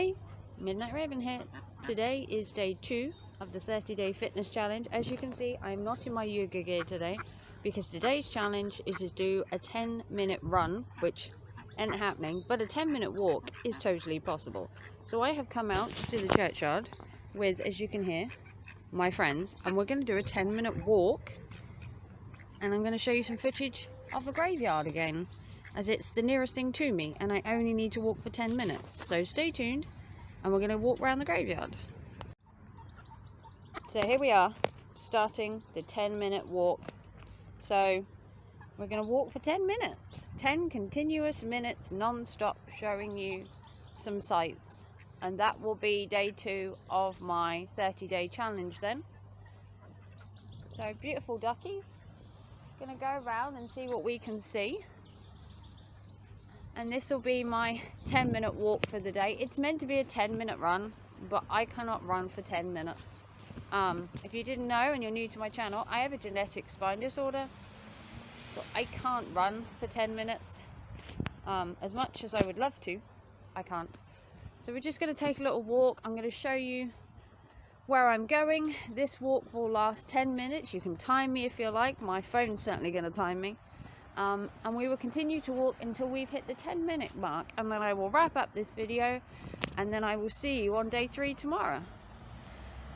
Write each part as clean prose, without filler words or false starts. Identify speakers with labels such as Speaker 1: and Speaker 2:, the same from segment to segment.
Speaker 1: Hey, Midnight Raven here. Today is day 2 of the 30-day fitness challenge. As you can see, I'm not in my yoga gear today because today's challenge is to do a 10-minute run, which ain't happening, but a 10-minute walk is totally possible. So I have come out to the churchyard with, as you can hear, my friends, and we're going to do a 10-minute walk, and I'm going to show you some footage of the graveyard again, as it's the nearest thing to me and I only need to walk for 10 minutes. So stay tuned and we're going to walk around the graveyard. So here we are, starting the 10-minute walk. So we're going to walk for 10 minutes, 10 continuous minutes non-stop, showing you some sights, and that will be day 2 of my 30-day challenge then. So beautiful duckies, going to go around and see what we can see. And this will be my 10-minute walk for the day. It's meant to be a 10-minute run, but I cannot run for 10 minutes. If you didn't know and you're new to my channel, I have a genetic spine disorder, so I can't run for 10 minutes. As much as I would love to, I can't. So we're just going to take a little walk. I'm going to show you where I'm going. This walk will last 10 minutes. You can time me if you like. My phone's certainly going to time me. And we will continue to walk until we've hit the 10-minute mark, and then I will wrap up this video, and then I will see you on day 3 tomorrow.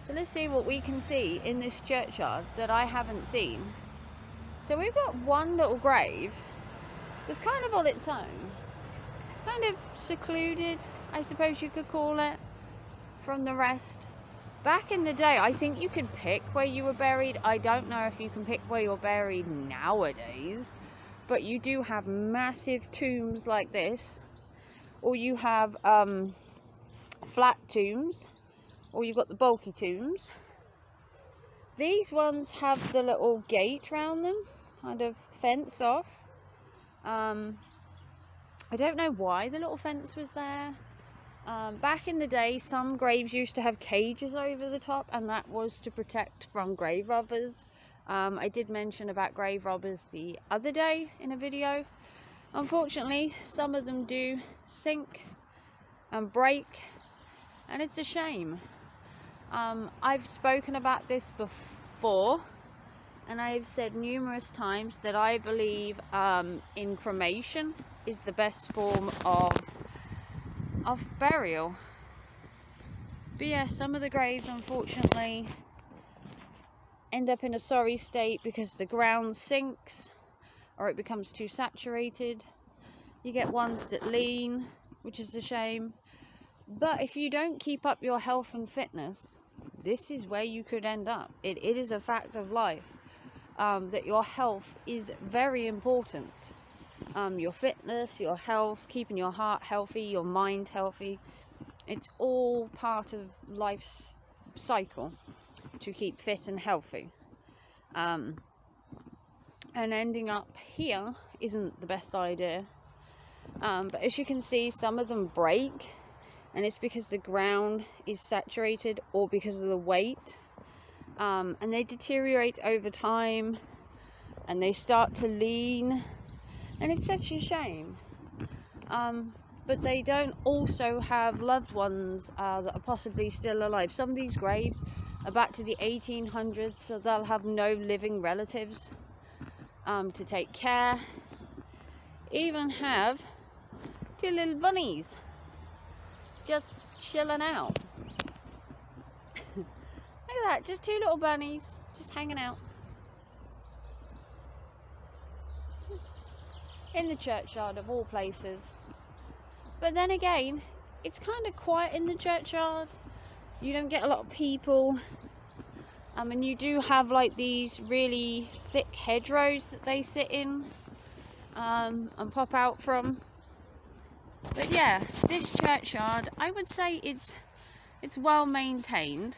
Speaker 1: So let's see what we can see in this churchyard that I haven't seen. So we've got one little grave that's kind of on its own, kind of secluded, I suppose you could call it, from the rest. Back in the day, I think you could pick where you were buried. I don't know if you can pick where you're buried nowadays, but you do have massive tombs like this, or you have flat tombs, or you've got the bulky tombs. These ones have the little gate round them, kind of fence off. I don't know why the little fence was there. Back in the day, some graves used to have cages over the top, and that was to protect from grave robbers. I did mention about grave robbers the other day in a video. Unfortunately, some of them do sink and break, and it's a shame. I've spoken about this before, and I've said numerous times that I believe in cremation is the best form of burial. But yeah, some of the graves unfortunately end up in a sorry state because the ground sinks or it becomes too saturated. You get ones that lean, which is a shame. But if you don't keep up your health and fitness, this is where you could end up. It is a fact of life that your health is very important. Your fitness, your health, keeping your heart healthy, your mind healthy, it's all part of life's cycle to keep fit and healthy. And ending up here isn't the best idea. But as you can see, some of them break, and it's because the ground is saturated or because of the weight. And they deteriorate over time, and they start to lean, and it's such a shame. But they don't also have loved ones that are possibly still alive. Some of these graves are back to the 1800s, so they'll have no living relatives to take care. Even have 2 little bunnies just chilling out. Look at that, just 2 little bunnies just hanging out in the churchyard of all places. But then again, it's kind of quiet in the churchyard. You don't get a lot of people. And you do have like these really thick hedgerows that they sit in and pop out from. But yeah, this churchyard, I would say it's well maintained.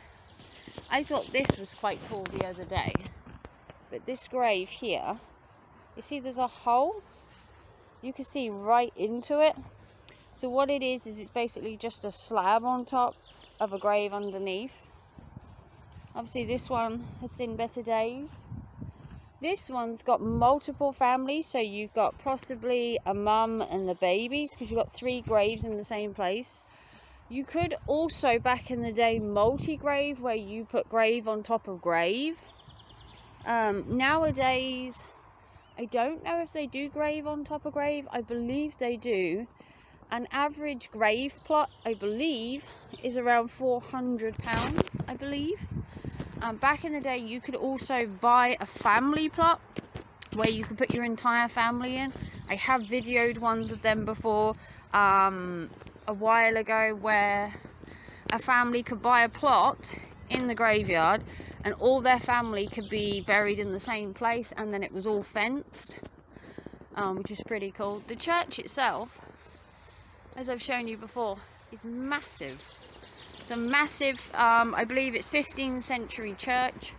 Speaker 1: I thought this was quite cool the other day. But this grave here, you see there's a hole? You can see right into it. So what it is it's basically just a slab on top of a grave underneath. Obviously this one has seen better days. This one's got multiple families, so you've got possibly a mum and the babies, because you've got 3 graves in the same place. You could also, back in the day, multi-grave, where you put grave on top of grave. Nowadays, I don't know if they do grave on top of grave. I believe they do. An average grave plot, I believe, is around £400, I believe. Back in the day, you could also buy a family plot where you could put your entire family in. I have videoed ones of them before, a while ago, where a family could buy a plot in the graveyard and all their family could be buried in the same place, and then it was all fenced, which is pretty cool. The church itself, as I've shown you before, is massive. It's a massive, I believe it's 15th century church.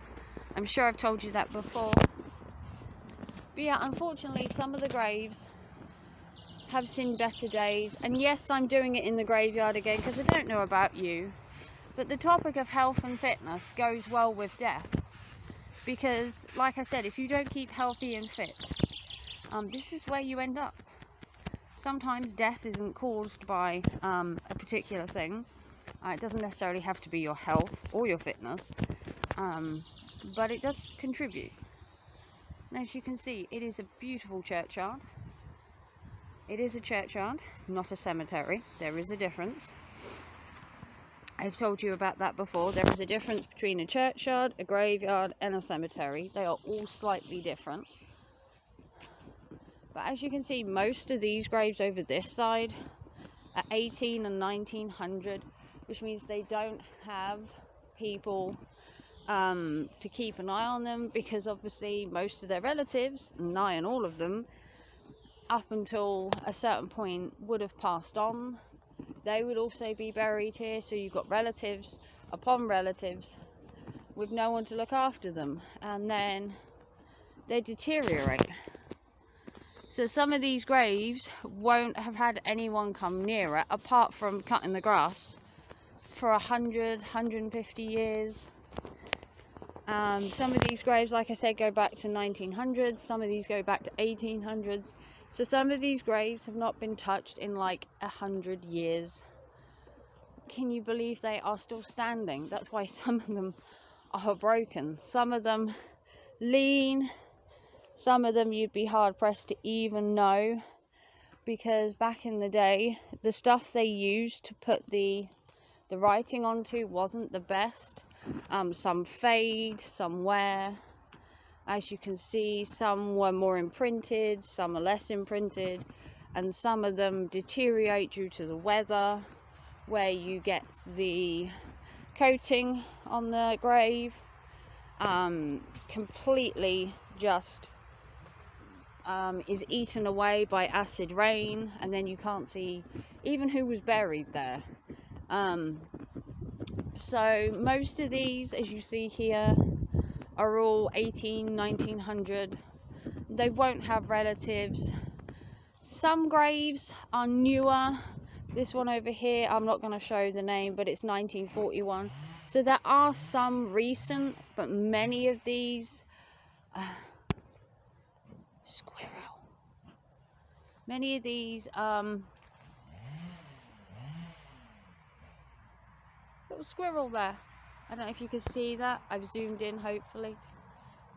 Speaker 1: I'm sure I've told you that before. But yeah, unfortunately, some of the graves have seen better days. And yes, I'm doing it in the graveyard again because I don't know about you, but the topic of health and fitness goes well with death. Because, like I said, if you don't keep healthy and fit, this is where you end up. Sometimes death isn't caused by a particular thing. It doesn't necessarily have to be your health or your fitness, but it does contribute. And as you can see, it is a beautiful churchyard. It is a churchyard, not a cemetery. There is a difference. I've told you about that before. There is a difference between a churchyard, a graveyard, and a cemetery. They are all slightly different. But as you can see, most of these graves over this side are 18 and 1900, which means they don't have people to keep an eye on them, because obviously most of their relatives, nigh on all of them, up until a certain point would have passed on. They would also be buried here, so you've got relatives upon relatives with no one to look after them, and then they deteriorate. So some of these graves won't have had anyone come near it, apart from cutting the grass, for 100, 150 years. Some of these graves, like I said, go back to 1900s. Some of these go back to 1800s. So some of these graves have not been touched in like 100 years. Can you believe they are still standing? That's why some of them are broken. Some of them lean. Some of them you'd be hard pressed to even know, because back in the day, the stuff they used to put the writing onto wasn't the best. Some fade, some wear. As you can see, some were more imprinted, some are less imprinted, and some of them deteriorate due to the weather, where you get the coating on the grave completely just is eaten away by acid rain, and then you can't see even who was buried there. So most of these, as you see here, are all 18, 1900. They won't have relatives. Some graves are newer. This one over here, I'm not going to show the name, but it's 1941. So there are some recent, but many of these squirrel. Many of these little squirrel there. I don't know if you can see that. I've zoomed in, hopefully.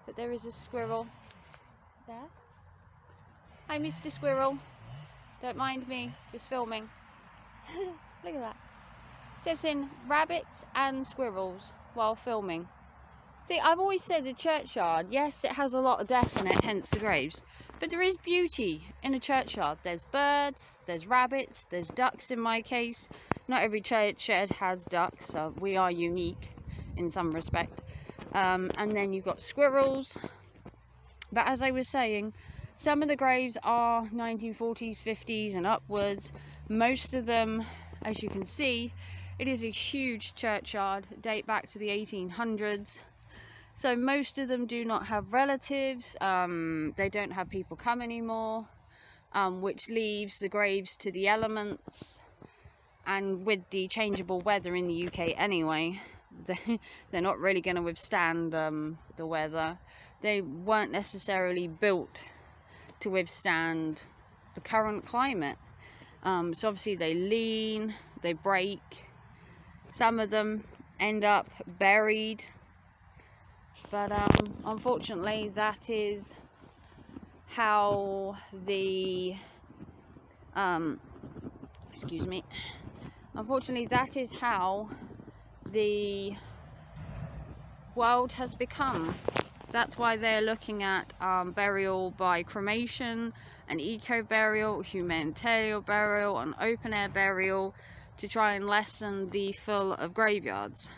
Speaker 1: But there is a squirrel there. Hi, Mr. Squirrel. Don't mind me, just filming. Look at that. So I've seen rabbits and squirrels while filming. See, I've always said a churchyard, yes, it has a lot of death in it, hence the graves. But there is beauty in a churchyard. There's birds, there's rabbits, there's ducks in my case. Not every churchyard has ducks, so we are unique in some respect. And then you've got squirrels. But as I was saying, some of the graves are 1940s, 50s and upwards. Most of them, as you can see, it is a huge churchyard, date back to the 1800s. So most of them do not have relatives. They don't have people come anymore, which leaves the graves to the elements. And with the changeable weather in the UK anyway, they're not really going to withstand the weather. They weren't necessarily built to withstand the current climate. So obviously they lean, they break. Some of them end up buried. But unfortunately, that is how the unfortunately, that is how the world has become. That's why they're looking at burial by cremation, an eco burial, humanitarian burial, an open air burial, to try and lessen the fill of graveyards.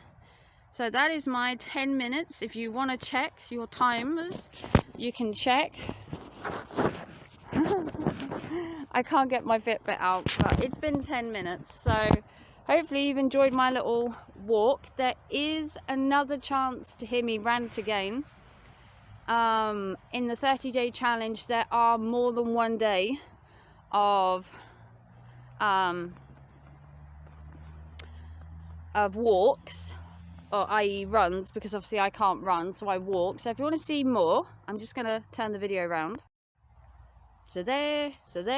Speaker 1: So that is my 10 minutes. If you want to check your timers, you can check. I can't get my Fitbit out, but it's been 10 minutes. So hopefully you've enjoyed my little walk. There is another chance to hear me rant again. In the 30-day challenge, there are more than one day of walks, or i.e. runs, because obviously I can't run, so I walk. So if you want to see more, I'm just going to turn the video around. So there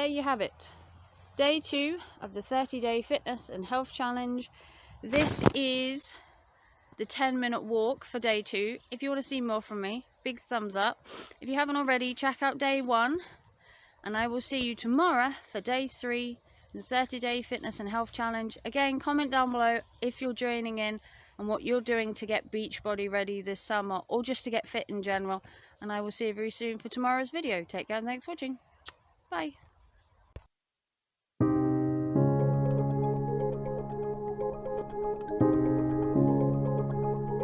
Speaker 1: you have it. Day 2 of the 30-day fitness and health challenge. This is the 10-minute walk for day 2. If you want to see more from me, big thumbs up. If you haven't already, check out day 1, and I will see you tomorrow for day 3, the 30-day fitness and health challenge. Again, comment down below if you're joining in and what you're doing to get Beachbody ready this summer, or just to get fit in general. And I will see you very soon for tomorrow's video. Take care and thanks for watching. Bye.